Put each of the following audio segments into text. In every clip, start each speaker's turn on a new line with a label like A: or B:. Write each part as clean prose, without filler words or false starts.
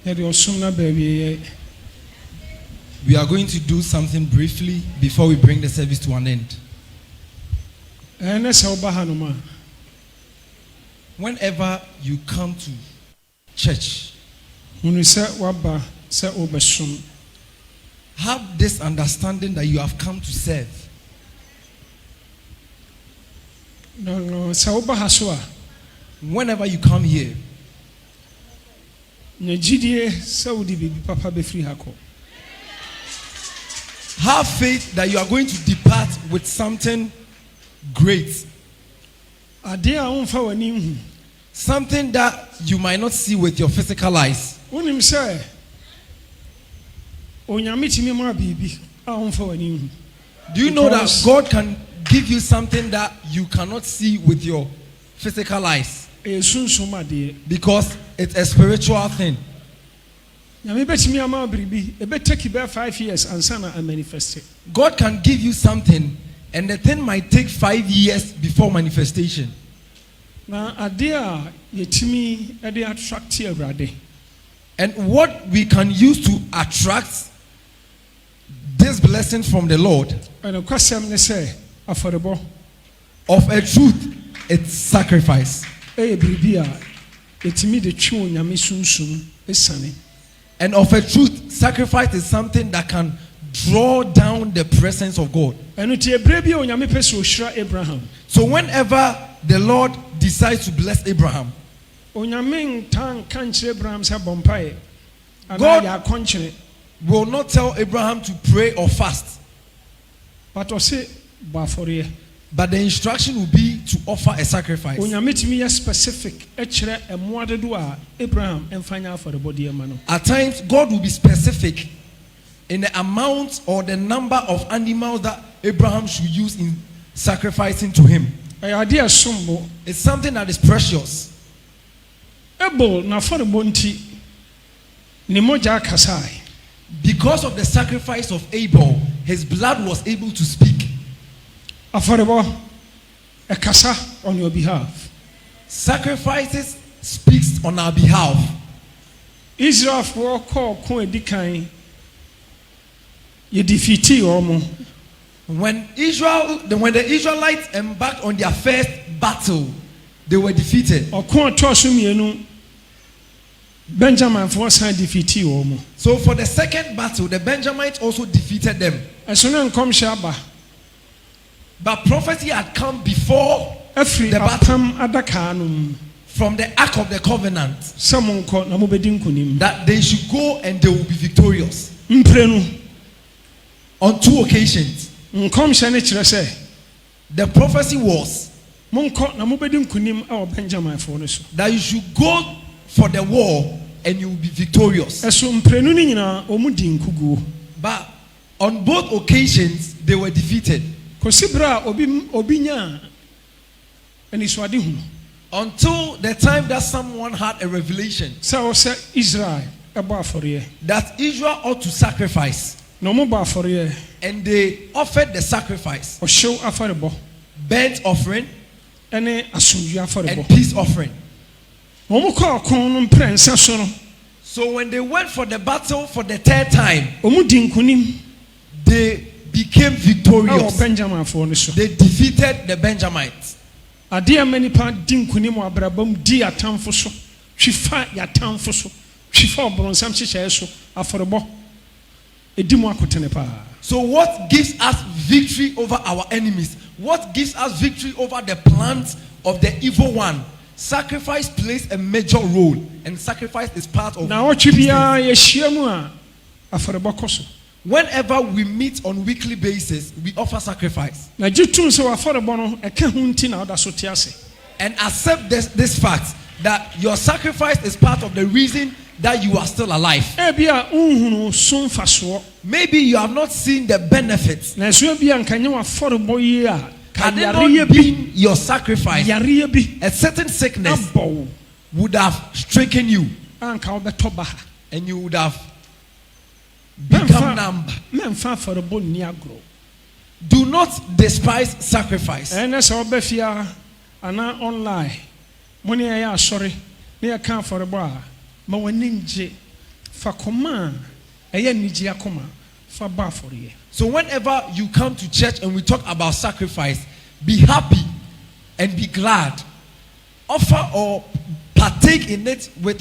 A: We are going to do something briefly before we bring the service to an end. Whenever you come to church, have this understanding that you have come to serve. Whenever you come here, have faith that you are going to depart with something great. Something that you might not see with your physical eyes. Do you know that God can give you something that you cannot see with your physical eyes? Because it's a spiritual thing. God can give you something and the thing might take 5 years before manifestation. And what we can use to attract this blessing from the Lord, of a truth, it's sacrifice. And of a truth, sacrifice is something that can draw down the presence of God. So whenever the Lord decides to bless Abraham, God will not tell Abraham to pray or fast. But the instruction will be to offer a sacrifice. At times, God will be specific in the amount or the number of animals that Abraham should use in sacrificing to him. It's something that is precious. Because of the sacrifice of Abel, his blood was able to speak. On your behalf. Sacrifices speaks on our behalf. Israel when the Israelites embarked on their first battle, they were defeated. So for the second battle, the Benjamites also defeated them. But prophecy had come before the battle from the Ark of the Covenant that they should go and they will be victorious. On 2 occasions, the prophecy was that you should go for the war and you will be victorious. But on both occasions, they were defeated. Until the time that someone had a revelation that Israel ought to sacrifice. And they offered the sacrifice, burnt offering and peace offering. So when they went for the battle for the 3rd time, they became victorious. They defeated the Benjamites. So what gives us victory over our enemies? What gives us victory over the plans of the evil one? Sacrifice plays a major role, and sacrifice is part of whenever we meet on weekly basis, we offer sacrifice. And accept this fact that your sacrifice is part of the reason that you are still alive. Maybe you have not seen the benefits. Had it not been your sacrifice, a certain sickness would have stricken you and you would have become numb. Do not despise sacrifice. So whenever you come to church and we talk about sacrifice, be happy and be glad. Offer or partake in it with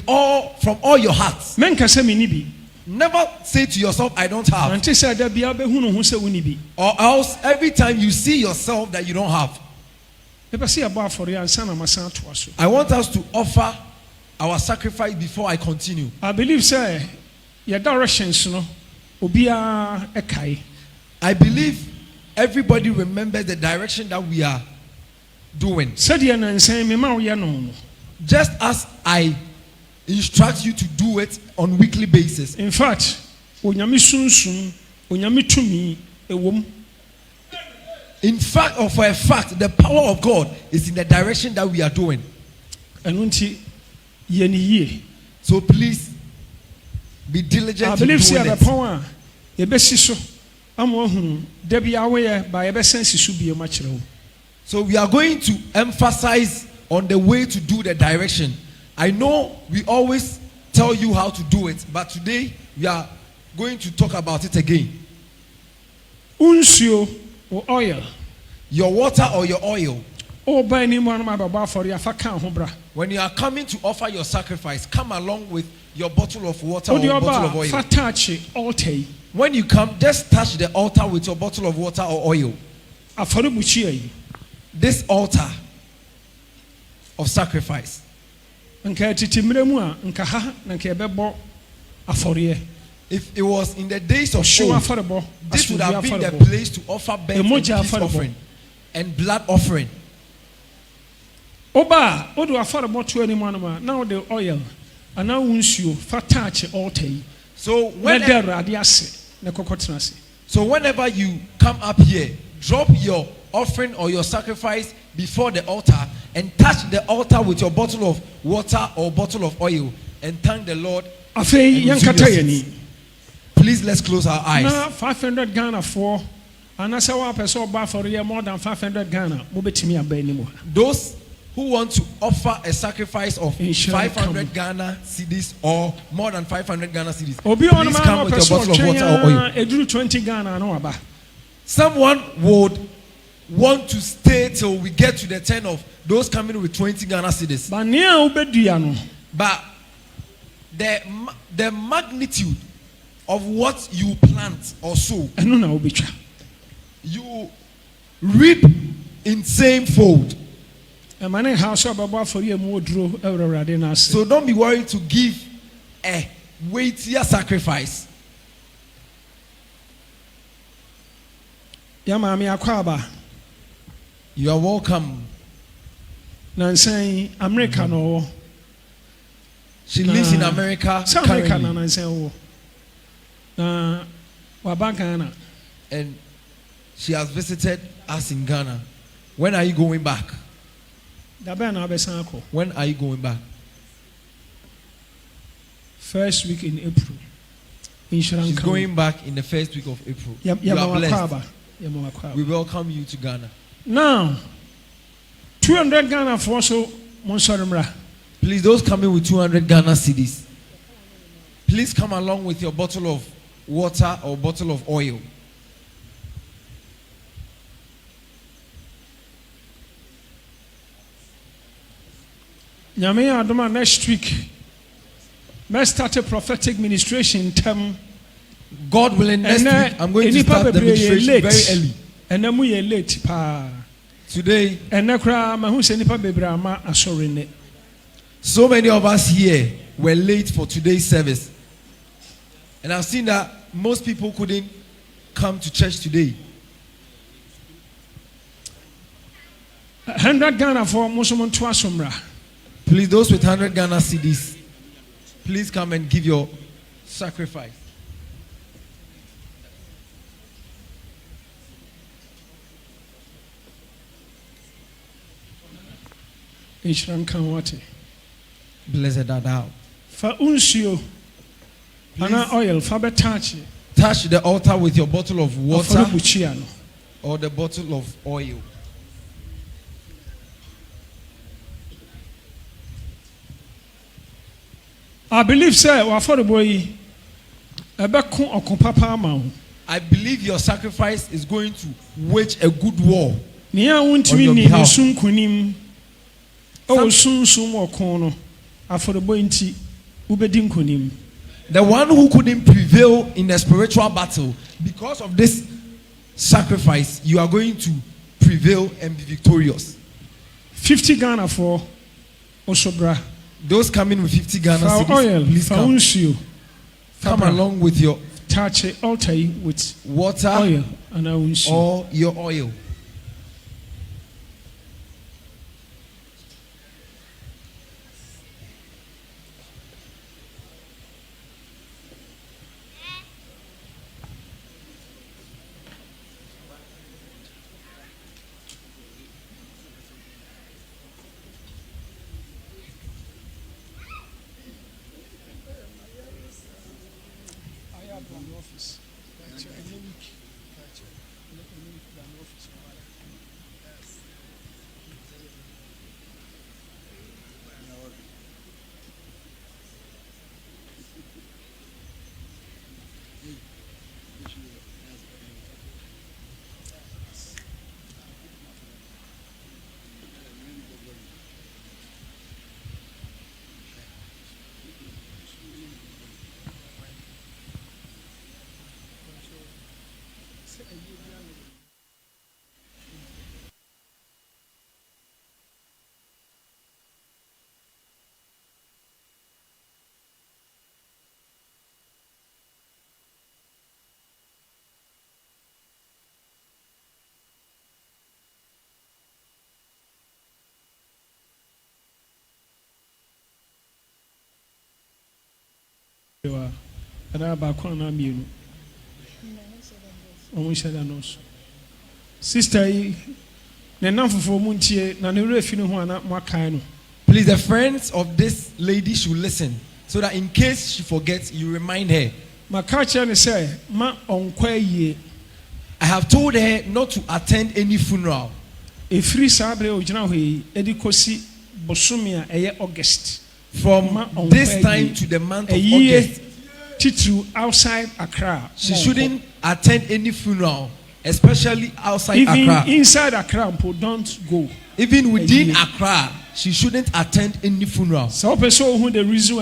A: from all your hearts. Never say to yourself, I don't have. Or else every time you see yourself that you don't have. I want us to offer our sacrifice before I continue.
B: I believe, sir, your directions,
A: I believe everybody remembers the direction that we are doing. Just as I instruct you to do it on weekly basis.
B: In fact,
A: or for a fact, the power of God is in the direction that we are doing. So please be diligent to do it. So we are going to emphasize on the way to do the direction. I know we always tell you how to do it, but today we are going to talk about it again.
B: Unsio or oil.
A: Your water or your oil.
B: When
A: you are coming to offer your sacrifice, come along with your bottle of water or bottle of oil. When you come, just touch the altar with your bottle of water or oil. This altar of sacrifice. If it was in the days of old, this would have been the place to offer burnt and peace offering and blood offering.
B: Now the oil and now unsio fatache altar.
A: So whenever you come up here, drop your offering or your sacrifice before the altar and touch the altar with your bottle of water or bottle of oil and thank the Lord. Please let's close our eyes.
B: Now 500 Ghana for and I say one person buy for more than 500 Ghana.
A: Those who want to offer a sacrifice of 500 Ghana cedis or more than 500 Ghana cedis, please come with your bottle of water or oil.
B: 20 Ghana.
A: Someone would want to stay till we get to the 10 of those coming with 20 Ghana cedis. But the magnitude of what you plant or sow, you reap in same fold. So don't be worried to give a weightier sacrifice. You are welcome. She lives in America currently. And she has visited us in Ghana. When are you going back? When are you going back?
B: First week in April.
A: She's going back in the first week of April. You are blessed. We welcome you to Ghana.
B: Now, 200 Ghana for so
A: please, those coming with 200 Ghana cedis, please come along with your bottle of water or bottle of oil.
B: Next week, let's start a prophetic ministration term.
A: God willing, next week I'm going to start the ministration very early.
B: And then we are late.
A: Today,
B: and
A: so many of us here were late for today's service. And I've seen that most people couldn't come to church today.
B: 100 Ghana for Muslim to Asumra.
A: Please, those with 100 Ghana cedis, please come and give your sacrifice. Blessed are thou.
B: For unsio, ana oil, fabetachi.
A: Touch the altar with your bottle of water or the bottle of oil.
B: I believe, sir, for the boy,
A: I believe your sacrifice is going to wage a good war.
B: The
A: one who couldn't prevail in a spiritual battle, because of this sacrifice, you are going to prevail and be victorious.
B: 50 Ghana for Osobra.
A: Those coming with 50 Ghana cedis, please come. Come along with your
B: touch altar with
A: water,
B: oil, and
A: or your oil.
B: Sister,
A: please, the friends of this lady should listen, so that in case she forgets, you remind her. I have told her not to attend any funeral. From this time to the month of August,
B: outside Accra,
A: she shouldn't attend any funeral, especially outside
B: even
A: Accra.
B: Inside Accra, don't go.
A: Even within Accra, she shouldn't attend any funeral.
B: So, the reason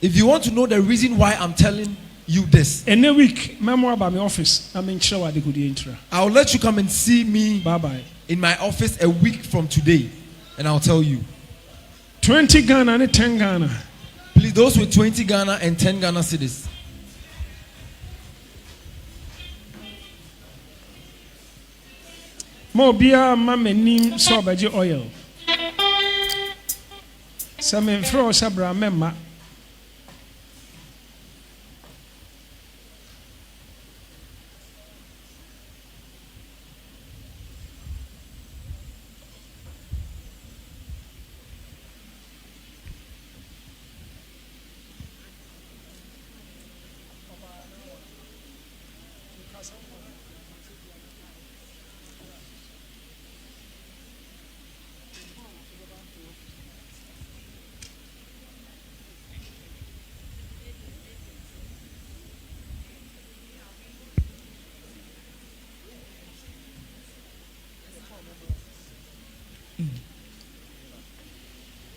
A: if you want to know the reason why I'm telling you this,
B: any week, memoir by my office, I'll
A: let you come and see me
B: bye
A: in my office a week from today, and I'll tell you.
B: 20 Ghana and 10 Ghana.
A: Please, those with 20 Ghana and 10 Ghana cedis.
B: Mo bia mama nim so baje oil. Some fro sabra memma.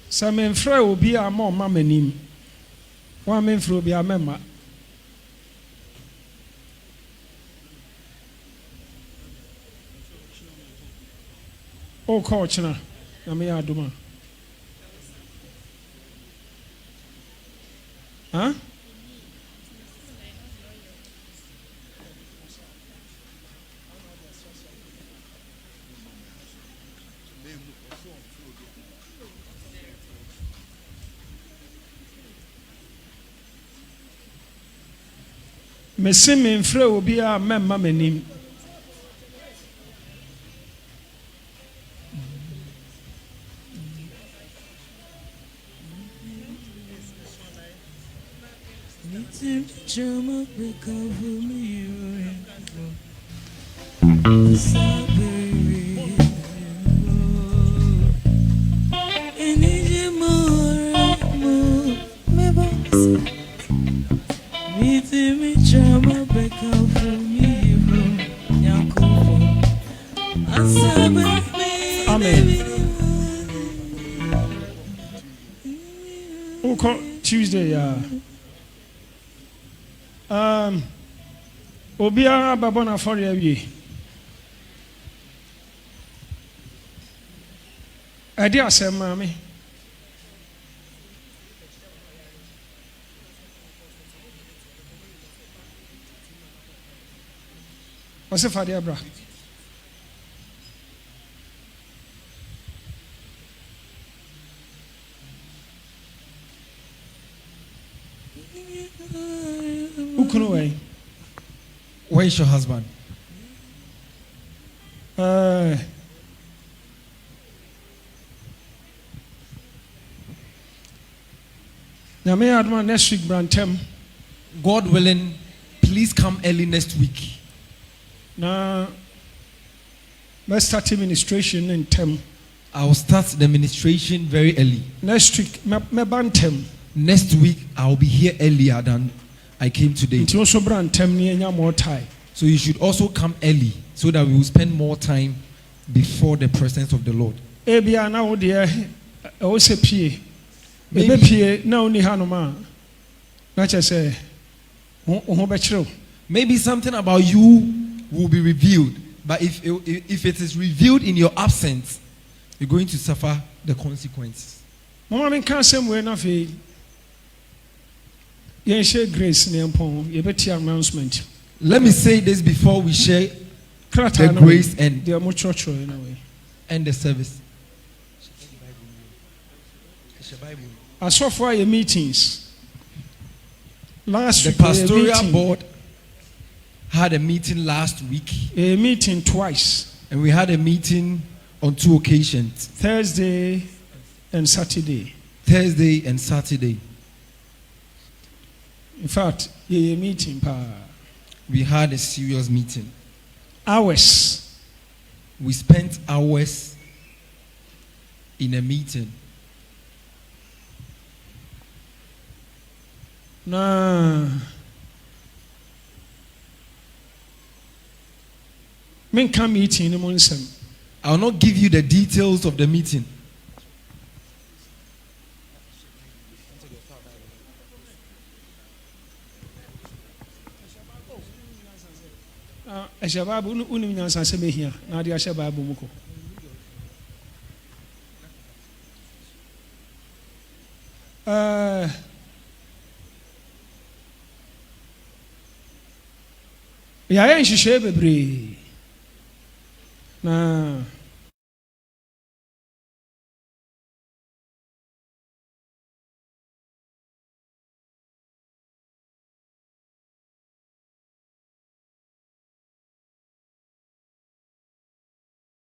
B: Some in Fro will be a more mamma nim. One man will be a member. Oh, coach, na me aduma. Huh? Me see me in Fro will be a member nim. Tuesday, Obiara Babona for you. I dare say, Mammy. What's the father, bra?
A: Where is your husband?
B: Now, may I add next week, Brantem?
A: God willing, please come early next week.
B: Now, let's start administration in Tem.
A: I will start the administration very early.
B: Next week, me Bantem.
A: Next week, I will be here earlier than I came today.
B: It also Brantem near more time.
A: So you should also come early so that we will spend more time before the presence of the Lord.
B: Ebia now dear, also pie. Maybe now ni hanoma. Not just say,
A: maybe something about you will be revealed, but if it is revealed in your absence, you're going to suffer the consequences.
B: Mama can't say we enough. You share grace near Pong. You better announcement.
A: Let me say this before we share the grace and
B: the church in a way.
A: And the service.
B: I saw for your meetings. Last week,
A: the pastoral board had a meeting last week.
B: A meeting twice.
A: And we had a meeting on 2 occasions.
B: Thursday and Saturday.
A: Thursday and Saturday.
B: In fact, a meeting.
A: We had a serious meeting.
B: Hours.
A: We spent hours in a meeting.
B: Nah. Men come meeting in the
A: I will not give you the details of the meeting.
B: Ashababu unimnyansa seme here. Na dia ashababu muko. Ya yen hihye bebre. Na